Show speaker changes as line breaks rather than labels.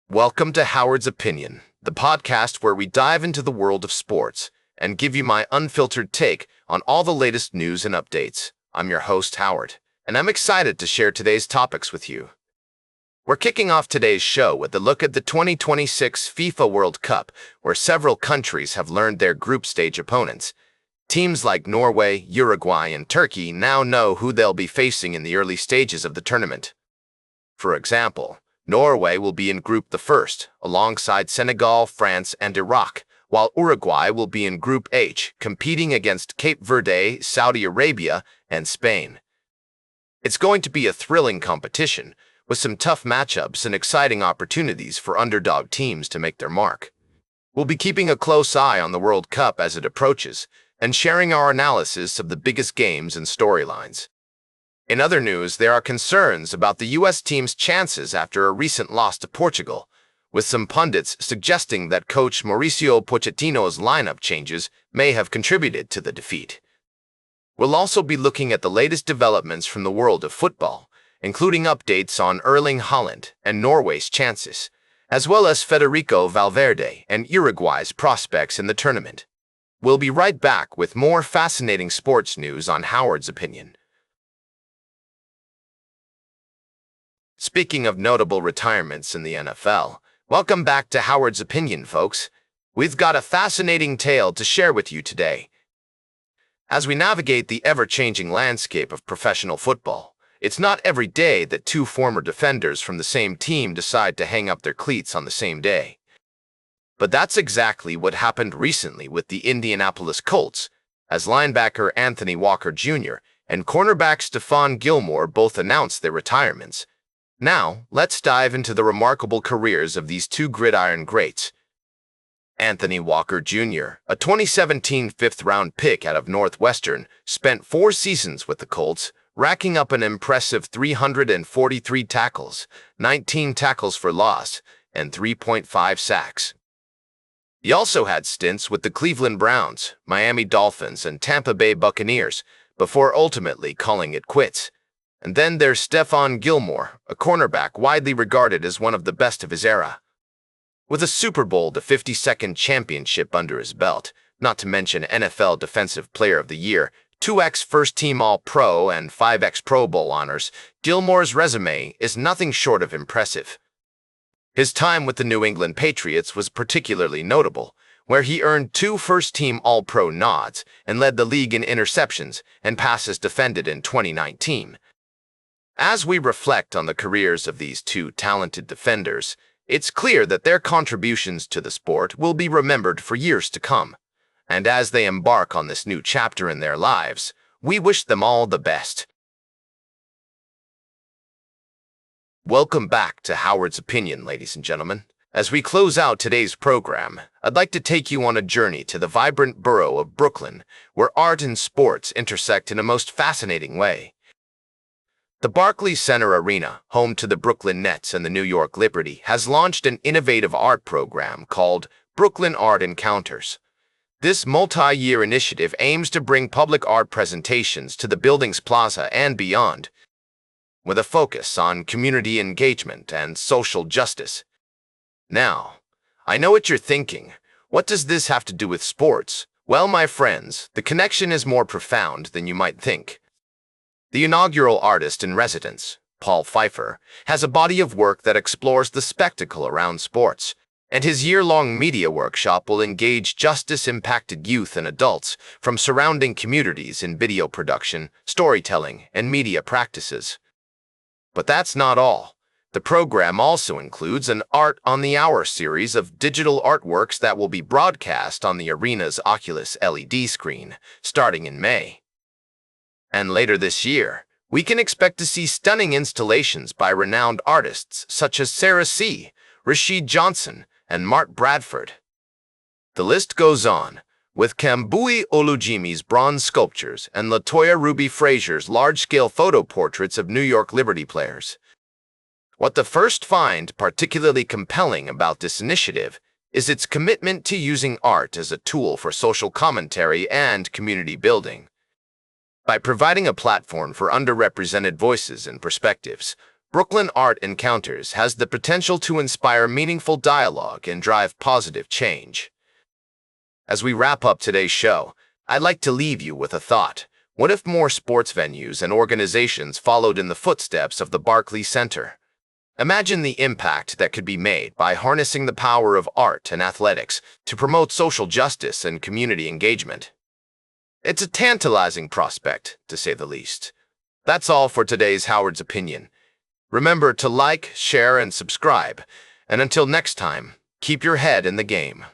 Welcome to Howard's Opinion, the podcast where we dive into the world of sports and give you my unfiltered take on all the latest news and updates. I'm your host, Howard, and I'm excited to share today's topics with you. We're kicking off today's show with a look at the 2026 FIFA World Cup, where several countries have learned their group stage opponents. Teams like Norway, Uruguay, and Turkey now know who they'll be facing in the early stages of the tournament. For example, Norway will be in Group the First, alongside Senegal, France, and Iraq, while Uruguay will be in Group H, competing against Cape Verde, Saudi Arabia, and Spain. It's going to be a thrilling competition, with some tough matchups and exciting opportunities for underdog teams to make their mark. We'll be keeping a close eye on the World Cup as it approaches, and sharing our analysis of the biggest games and storylines. In other news, there are concerns about the U.S. team's chances after a recent loss to Portugal, with some pundits suggesting that coach Mauricio Pochettino's lineup changes may have contributed to the defeat. We'll also be looking at the latest developments from the world of football, including updates on Erling Haaland and Norway's chances, as well as Federico Valverde and Uruguay's prospects in the tournament. We'll be right back with more fascinating sports news on Howard's Opinion. Speaking of notable retirements in the NFL, welcome back to Howard's Opinion, folks. We've got a fascinating tale to share with you today. As we navigate the ever-changing landscape of professional football, it's not every day that two former defenders from the same team decide to hang up their cleats on the same day. But that's exactly what happened recently with the Indianapolis Colts, as linebacker Anthony Walker Jr. and cornerback Stephon Gilmore both announced their retirements. Now, let's dive into the remarkable careers of these two gridiron greats. Anthony Walker Jr., a 2017 fifth-round pick out of Northwestern, spent 4 seasons with the Colts, racking up an impressive 343 tackles, 19 tackles for loss, and 3.5 sacks. He also had stints with the Cleveland Browns, Miami Dolphins, and Tampa Bay Buccaneers, before ultimately calling it quits. And then there's Stephon Gilmore, a cornerback widely regarded as one of the best of his era. With a Super Bowl to 52nd championship under his belt, not to mention NFL Defensive Player of the Year, 2x First-Team All-Pro, and 5x Pro Bowl honors, Gilmore's resume is nothing short of impressive. His time with the New England Patriots was particularly notable, where he earned 2 First-Team All-Pro nods and led the league in interceptions and passes defended in 2019. As we reflect on the careers of these two talented defenders, it's clear that their contributions to the sport will be remembered for years to come. And as they embark on this new chapter in their lives, we wish them all the best. Welcome back to Howard's Opinion, ladies and gentlemen. As we close out today's program, I'd like to take you on a journey to the vibrant borough of Brooklyn, where art and sports intersect in a most fascinating way. The Barclays Center Arena, home to the Brooklyn Nets and the New York Liberty, has launched an innovative art program called Brooklyn Art Encounters. This multi-year initiative aims to bring public art presentations to the building's plaza and beyond, with a focus on community engagement and social justice. Now, I know what you're thinking. What does this have to do with sports? Well, my friends, the connection is more profound than you might think. The inaugural artist-in-residence, Paul Pfeiffer, has a body of work that explores the spectacle around sports, and his year-long media workshop will engage justice-impacted youth and adults from surrounding communities in video production, storytelling, and media practices. But that's not all. The program also includes an Art on the Hour series of digital artworks that will be broadcast on the arena's Oculus LED screen, starting in May. And later this year, we can expect to see stunning installations by renowned artists such as Sarah C., Rashid Johnson, and Mart Bradford. The list goes on, with Kambui Olujimi's bronze sculptures and Latoya Ruby Frazier's large-scale photo portraits of New York Liberty players. What the first find particularly compelling about this initiative is its commitment to using art as a tool for social commentary and community building. By providing a platform for underrepresented voices and perspectives, Brooklyn Art Encounters has the potential to inspire meaningful dialogue and drive positive change. As we wrap up today's show, I'd like to leave you with a thought. What if more sports venues and organizations followed in the footsteps of the Barclays Center? Imagine the impact that could be made by harnessing the power of art and athletics to promote social justice and community engagement. It's a tantalizing prospect, to say the least. That's all for today's Howard's Opinion. Remember to like, share, and subscribe. And until next time, keep your head in the game.